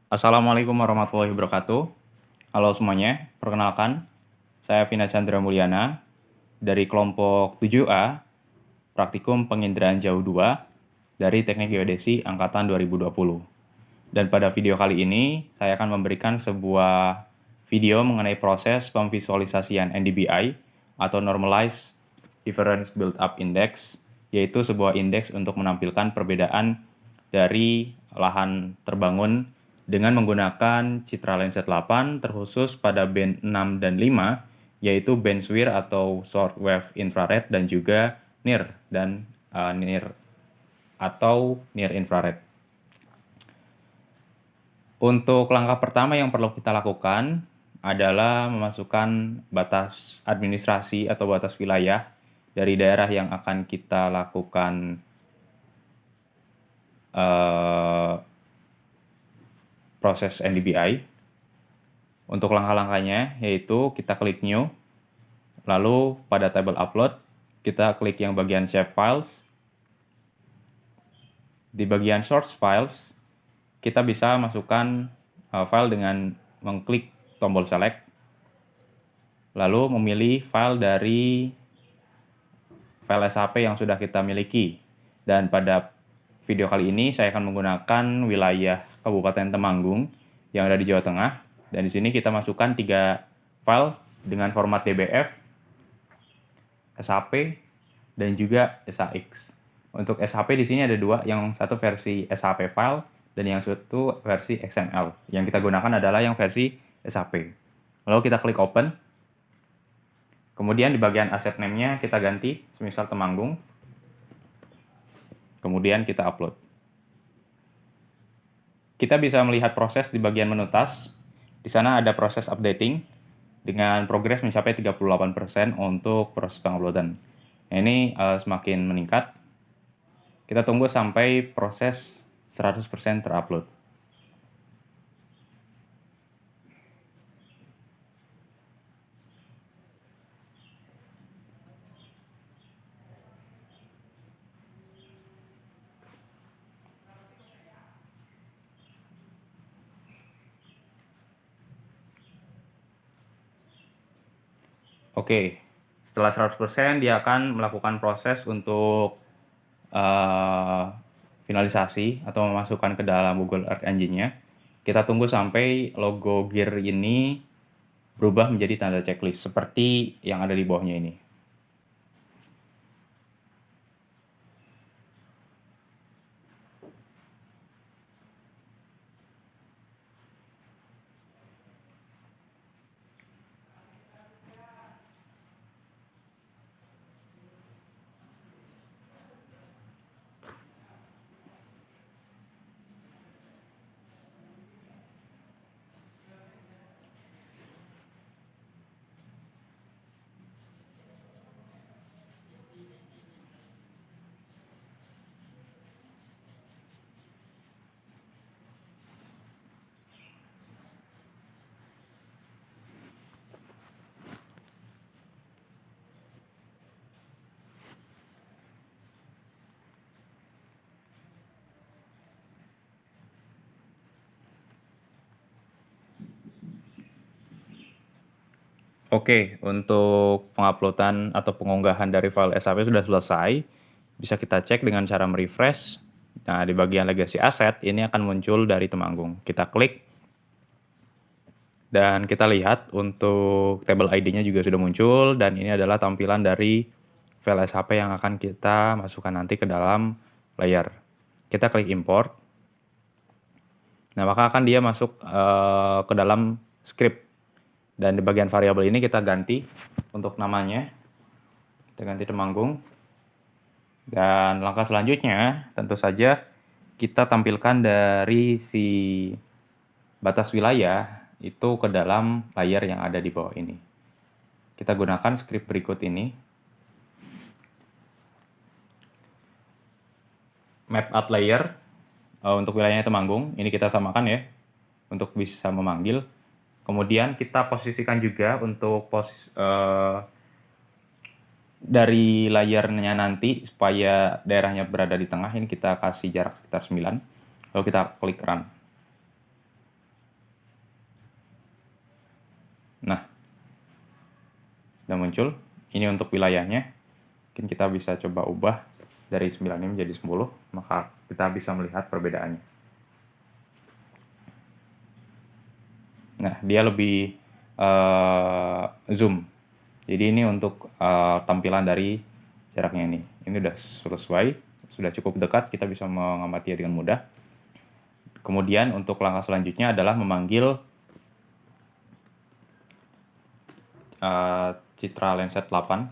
Assalamualaikum warahmatullahi wabarakatuh. Halo semuanya, perkenalkan, saya Vina Chandra Mulyana dari kelompok 7A, Praktikum Penginderaan Jauh 2 dari Teknik Geodesi Angkatan 2020. Dan pada video kali ini, saya akan memberikan sebuah video mengenai proses pemvisualisasian NDBI atau Normalized Difference Build-Up Index, yaitu sebuah indeks untuk menampilkan perbedaan dari lahan terbangun dengan menggunakan citra lensa 8 terkhusus pada band 6 dan 5, yaitu band SWIR atau Short Wave Infrared dan juga NIR dan NIR atau near infrared. Untuk langkah pertama yang perlu kita lakukan adalah memasukkan batas administrasi atau batas wilayah dari daerah yang akan kita lakukan proses NDBI. Untuk langkah-langkahnya yaitu kita klik New, lalu pada tabel Upload kita klik yang bagian Save Files. Di bagian Source Files, kita bisa masukkan file dengan mengklik tombol Select, lalu memilih file dari file SHP yang sudah kita miliki. Dan pada video kali ini saya akan menggunakan wilayah Kabupaten Temanggung yang ada di Jawa Tengah. Dan di sini kita masukkan 3 file dengan format DBF, SHP, dan juga SHX. Untuk SHP di sini ada 2, yang satu versi SHP file dan yang satu versi XML. Yang kita gunakan adalah yang versi SHP. Lalu kita klik Open. Kemudian di bagian asset name-nya kita ganti, semisal Temanggung. Kemudian kita upload. Kita bisa melihat proses di bagian menu task. Di sana ada proses updating dengan progres mencapai 38% untuk proses penguploadan. Nah, ini semakin meningkat. Kita tunggu sampai proses 100% terupload. Oke, setelah 100% dia akan melakukan proses untuk finalisasi atau memasukkan ke dalam Google Earth Engine-nya. Kita tunggu sampai logo gear ini berubah menjadi tanda checklist seperti yang ada di bawahnya ini. Oke, untuk penguploadan atau pengunggahan dari file SHP sudah selesai. Bisa kita cek dengan cara merefresh. Nah, di bagian legacy asset ini akan muncul dari Temanggung. Kita klik dan kita lihat untuk table ID-nya juga sudah muncul, dan ini adalah tampilan dari file SHP yang akan kita masukkan nanti ke dalam layer. Kita klik import. Nah, maka akan dia masuk ke dalam script. Dan di bagian variabel ini kita ganti untuk namanya. Kita ganti Temanggung. Dan langkah selanjutnya tentu saja kita tampilkan dari si batas wilayah itu ke dalam layer yang ada di bawah ini. Kita gunakan script berikut ini. Map at layer untuk wilayahnya Temanggung. Ini kita samakan ya untuk bisa memanggil. Kemudian kita posisikan juga untuk dari layarnya nanti supaya daerahnya berada di tengah. Ini kita kasih jarak sekitar 9. Lalu kita klik run. Nah, sudah muncul. Ini untuk wilayahnya. Mungkin kita bisa coba ubah dari 9 ini menjadi 10, maka kita bisa melihat perbedaannya. Nah, dia lebih zoom. Jadi ini untuk tampilan dari jaraknya ini. Ini sudah selesai, sudah cukup dekat, kita bisa mengamati dengan mudah. Kemudian untuk langkah selanjutnya adalah memanggil Citra Lenset 8.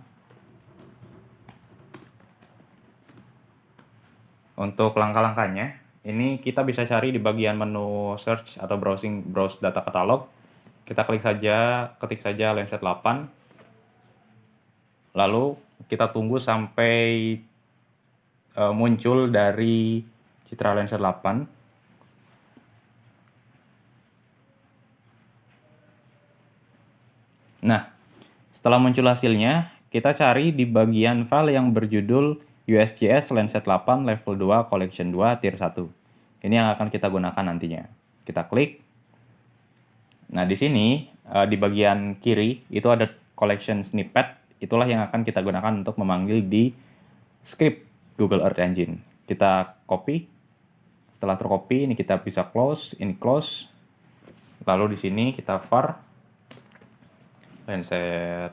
Untuk langkah-langkahnya, ini kita bisa cari di bagian menu search atau browse data katalog. Kita ketik saja Lenset 8. Lalu kita tunggu sampai muncul dari Citra Lenset 8. Nah, setelah muncul hasilnya, kita cari di bagian file yang berjudul USGS Lenset 8 Level 2 Collection 2 Tier 1. Ini yang akan kita gunakan nantinya. Kita klik. Nah, di sini di bagian kiri itu ada collection snippet. Itulah yang akan kita gunakan untuk memanggil di script Google Earth Engine. Kita copy. Setelah tercopy, ini kita bisa close, ini close. Lalu di sini kita var Lenset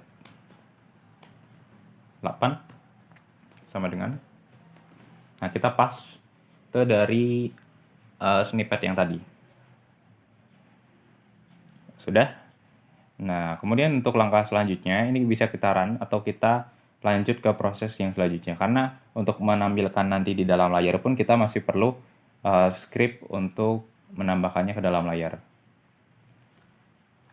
8 sama dengan. Nah, kita pas itu dari snippet yang tadi. Sudah. Nah, kemudian untuk langkah selanjutnya, ini bisa kita run atau kita lanjut ke proses yang selanjutnya. Karena untuk menampilkan nanti di dalam layar pun kita masih perlu script untuk menambahkannya ke dalam layar.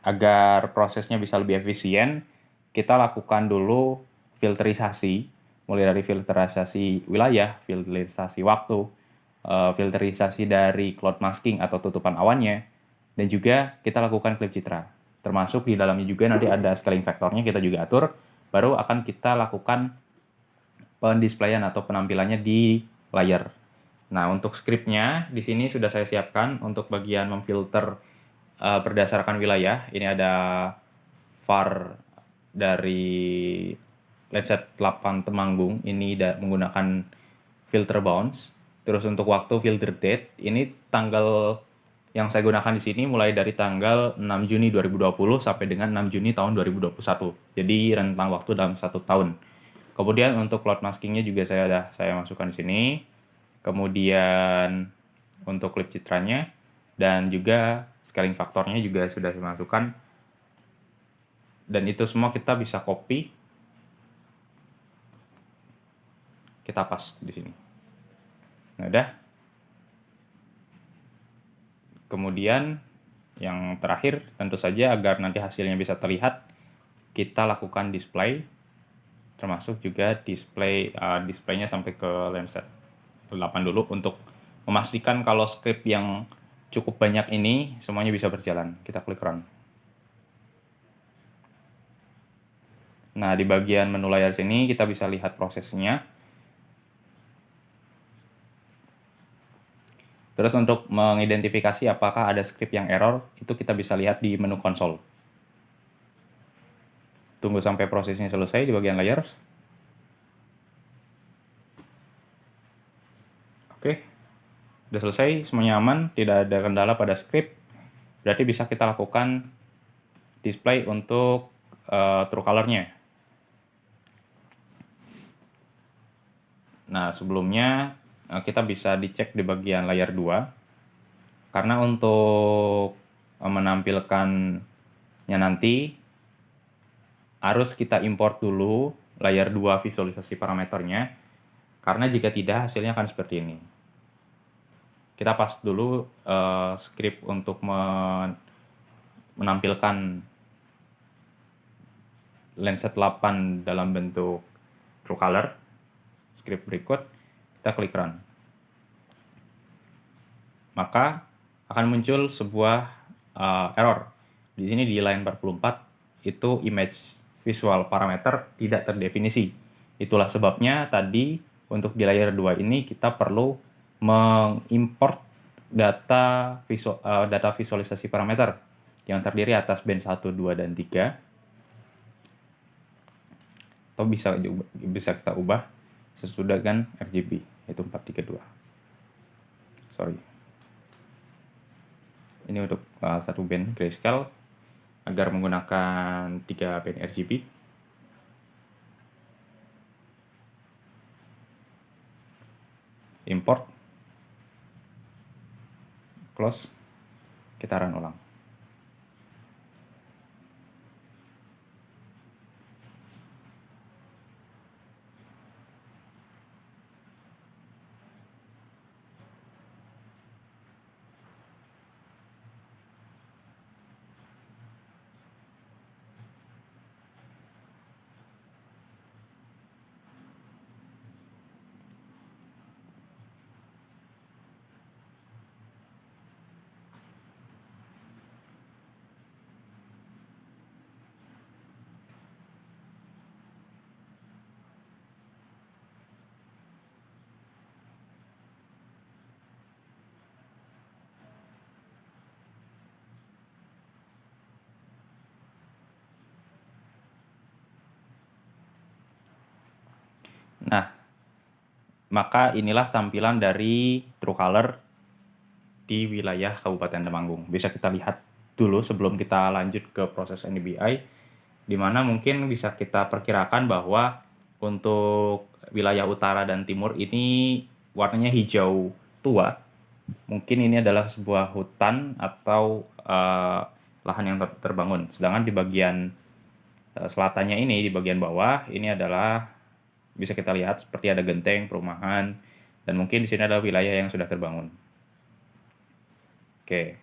Agar prosesnya bisa lebih efisien, kita lakukan dulu filterisasi, mulai dari filterisasi wilayah, filterisasi waktu, filterisasi dari cloud masking atau tutupan awannya, dan juga kita lakukan klip citra. Termasuk di dalamnya juga nanti ada scaling factornya kita juga atur, baru akan kita lakukan pendisplayan atau penampilannya di layar. Nah, untuk scriptnya di sini sudah saya siapkan untuk bagian memfilter berdasarkan wilayah. Ini ada var dari Lenset 8 Temanggung, ini menggunakan filter bounce. Terus untuk waktu filter date, ini tanggal yang saya gunakan di sini mulai dari tanggal 6 Juni 2020 sampai dengan 6 Juni tahun 2021. Jadi rentang waktu dalam 1 tahun. Kemudian untuk cloud maskingnya juga saya masukkan di sini. Kemudian untuk klip citranya dan juga scaling faktornya juga sudah dimasukkan. Dan itu semua kita bisa copy. Kita pas di sini. Nah, udah. Kemudian yang terakhir tentu saja agar nanti hasilnya bisa terlihat, kita lakukan display, termasuk juga displaynya sampai ke Lenset 8 dulu untuk memastikan kalau script yang cukup banyak ini semuanya bisa berjalan. Kita klik run. Nah, di bagian menu layar sini kita bisa lihat prosesnya. Terus untuk mengidentifikasi apakah ada script yang error, itu kita bisa lihat di menu konsol. Tunggu sampai prosesnya selesai di bagian layar. Oke, sudah selesai, semuanya aman, tidak ada kendala pada script. Berarti bisa kita lakukan display untuk true color-nya. Nah, sebelumnya kita bisa dicek di bagian layar 2. Karena untuk menampilkannya nanti harus kita import dulu layar 2 visualisasi parameternya. Karena jika tidak hasilnya akan seperti ini. Kita pas dulu script untuk menampilkan Lenset 8 dalam bentuk true color. Script berikut, kita klik run. Maka akan muncul sebuah error. Di sini di line 44 itu image visual parameter tidak terdefinisi. Itulah sebabnya tadi untuk di layar 2 ini kita perlu mengimport data visualisasi parameter. yang terdiri atas band 1, 2, dan 3. Atau bisa kita ubah sesudah dengan RGB, yaitu 4, 3, 2. Sorry. Ini untuk satu band grayscale agar menggunakan 3 band RGB. Import, close, kita run ulang. Nah, maka inilah tampilan dari TrueColor di wilayah Kabupaten Temanggung. Bisa kita lihat dulu sebelum kita lanjut ke proses NDBI, di mana mungkin bisa kita perkirakan bahwa untuk wilayah utara dan timur ini warnanya hijau tua. Mungkin ini adalah sebuah hutan atau lahan yang terbangun. Sedangkan di bagian selatannya ini, di bagian bawah, ini adalah bisa kita lihat seperti ada genteng, perumahan, dan mungkin di sini adalah wilayah yang sudah terbangun. Oke.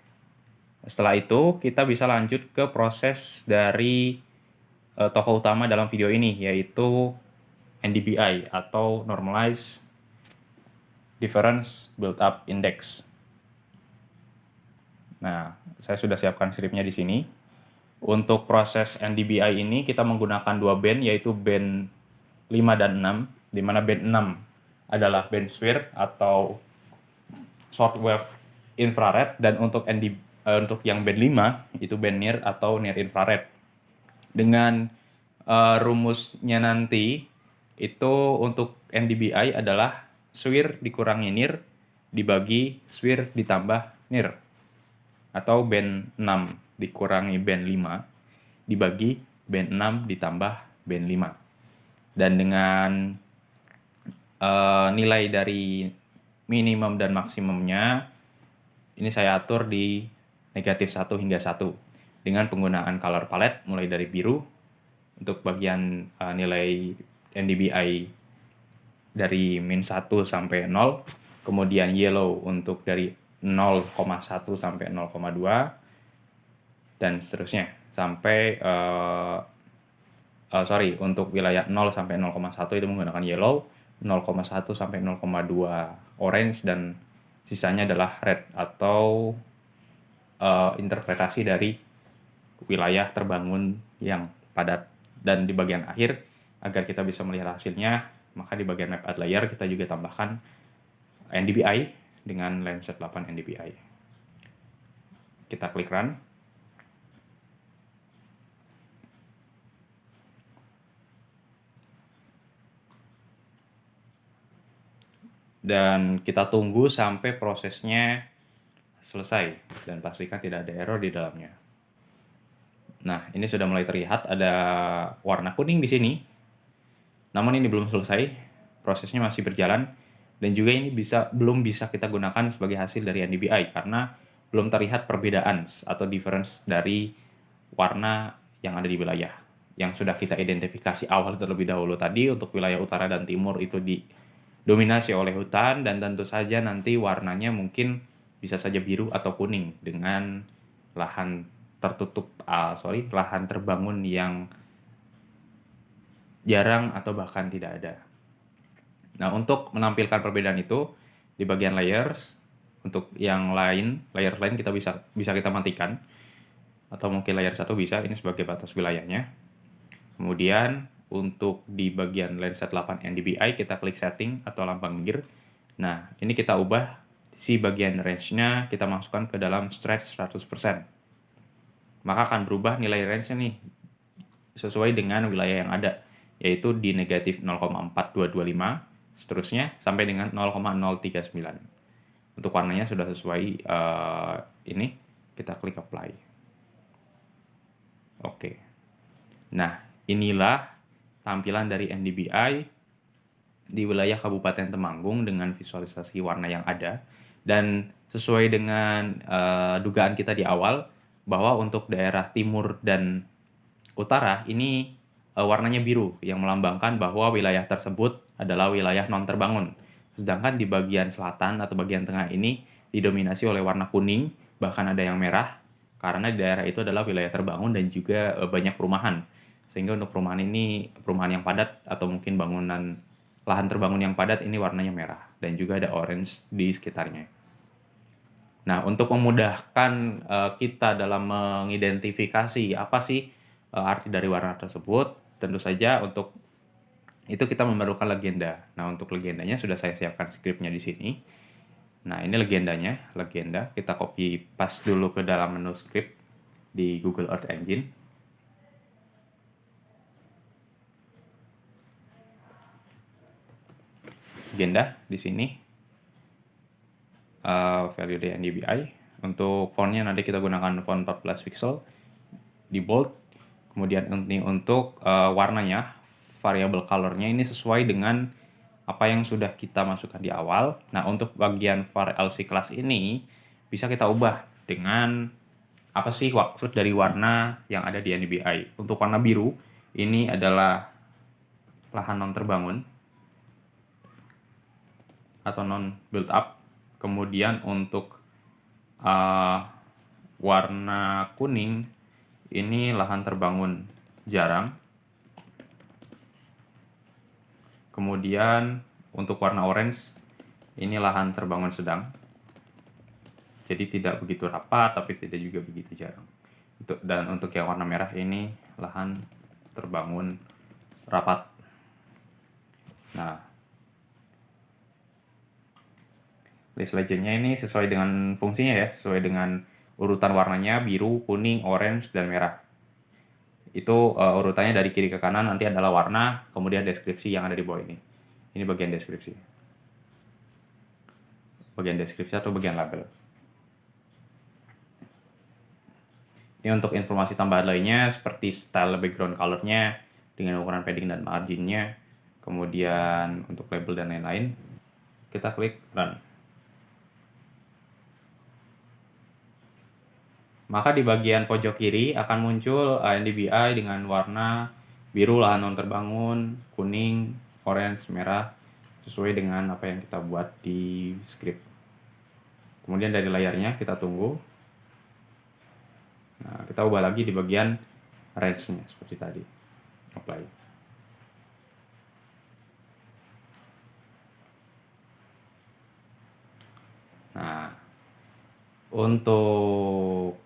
Setelah itu, kita bisa lanjut ke proses dari tokoh utama dalam video ini, yaitu NDBI atau Normalized Difference Build-up Index. Nah, saya sudah siapkan script-nya di sini. Untuk proses NDBI ini kita menggunakan 2 band, yaitu band 5 dan 6, di mana band 6 adalah band SWIR atau short wave infrared, dan untuk yang band 5 itu band near atau near infrared. Dengan rumusnya nanti itu untuk NDBI adalah SWIR dikurangi near dibagi SWIR ditambah near, atau band 6 dikurangi band 5 dibagi band 6 ditambah band 5. Dan dengan nilai dari minimum dan maksimumnya ini saya atur di -1 hingga 1 dengan penggunaan color palette mulai dari biru untuk bagian nilai NDBI dari -1 sampai 0, kemudian yellow untuk dari 0,1 sampai 0,2, dan seterusnya sampai untuk wilayah 0 sampai 0,1 itu menggunakan yellow, 0,1 sampai 0,2 orange, dan sisanya adalah red atau interpretasi dari wilayah terbangun yang padat. Dan di bagian akhir, agar kita bisa melihat hasilnya, maka di bagian map add layer kita juga tambahkan NDBI dengan Landsat 8 NDBI. Kita klik run. Dan kita tunggu sampai prosesnya selesai dan pastikan tidak ada error di dalamnya. Nah, ini sudah mulai terlihat ada warna kuning di sini. Namun ini belum selesai, prosesnya masih berjalan, dan juga ini belum bisa kita gunakan sebagai hasil dari NDBI karena belum terlihat perbedaan atau difference dari warna yang ada di wilayah yang sudah kita identifikasi awal terlebih dahulu tadi. Untuk wilayah utara dan timur itu didominasi oleh hutan, dan tentu saja nanti warnanya mungkin bisa saja biru atau kuning dengan lahan lahan terbangun yang jarang atau bahkan tidak ada. Nah, untuk menampilkan perbedaan itu di bagian layers, untuk yang layer lain kita bisa kita matikan, atau mungkin layer 1 bisa, ini sebagai batas wilayahnya. Kemudian untuk di bagian Landsat 8 NDBI kita klik setting atau lambang gear. Nah, ini kita ubah si bagian range-nya, kita masukkan ke dalam stretch 100%. maka akan berubah nilai range-nya nih sesuai dengan wilayah yang ada, yaitu di negatif 0,4225, seterusnya sampai dengan 0,039. Untuk warnanya sudah sesuai ini, kita klik apply. Oke. Nah, inilah tampilan dari NDBI di wilayah Kabupaten Temanggung dengan visualisasi warna yang ada. Dan sesuai dengan dugaan kita di awal, bahwa untuk daerah timur dan utara ini warnanya biru yang melambangkan bahwa wilayah tersebut adalah wilayah non terbangun. Sedangkan di bagian selatan atau bagian tengah ini didominasi oleh warna kuning, bahkan ada yang merah, karena di daerah itu adalah wilayah terbangun dan juga banyak perumahan. Sehingga untuk perumahan ini, perumahan yang padat atau mungkin bangunan lahan terbangun yang padat ini warnanya merah dan juga ada orange di sekitarnya. Nah, untuk memudahkan kita dalam mengidentifikasi apa sih arti dari warna tersebut, tentu saja untuk itu kita memerlukan legenda. Nah, untuk legendanya sudah saya siapkan skripnya di sini. Nah, ini legendanya, legenda. Kita copy paste dulu ke dalam menu script di Google Earth Engine. Legenda di sini. Value dari NDBI. Untuk fontnya nanti kita gunakan font 14 pixel di bold. Kemudian ini untuk warnanya, variable colornya ini sesuai dengan apa yang sudah kita masukkan di awal. Nah, untuk bagian var LC class ini bisa kita ubah dengan apa sih maksud dari warna yang ada di NDBI. Untuk warna biru, ini adalah lahan non terbangun atau non build up. Kemudian untuk warna kuning, ini lahan terbangun jarang. Kemudian untuk warna orange, ini lahan terbangun sedang. Jadi tidak begitu rapat, tapi tidak juga begitu jarang. Dan untuk yang warna merah ini lahan terbangun rapat. Nah, list legendnya ini sesuai dengan fungsinya ya, sesuai dengan urutan warnanya biru, kuning, orange, dan merah. Itu urutannya dari kiri ke kanan nanti adalah warna, kemudian deskripsi yang ada di bawah ini. Ini bagian deskripsi. Bagian deskripsi atau bagian label. Ini untuk informasi tambahan lainnya seperti style background color-nya dengan ukuran padding dan margin-nya. Kemudian untuk label dan lain-lain. Kita klik run. Maka di bagian pojok kiri akan muncul NDBI dengan warna biru lahan non terbangun, kuning, orange, merah, sesuai dengan apa yang kita buat di script. Kemudian dari layarnya kita tunggu. Nah, kita ubah lagi di bagian range-nya seperti tadi. Apply. Nah, untuk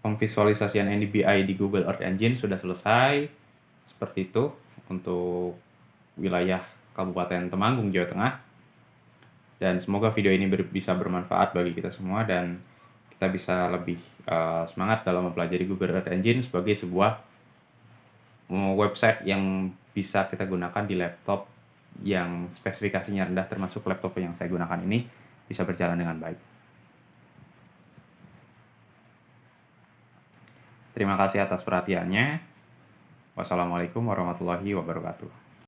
pemvisualisasian NDBI di Google Earth Engine sudah selesai. Seperti itu untuk wilayah Kabupaten Temanggung, Jawa Tengah. Dan semoga video ini bisa bermanfaat bagi kita semua dan kita bisa lebih semangat dalam mempelajari Google Earth Engine sebagai sebuah website yang bisa kita gunakan di laptop yang spesifikasinya rendah, termasuk laptop yang saya gunakan ini bisa berjalan dengan baik. Terima kasih atas perhatiannya. Wassalamualaikum warahmatullahi wabarakatuh.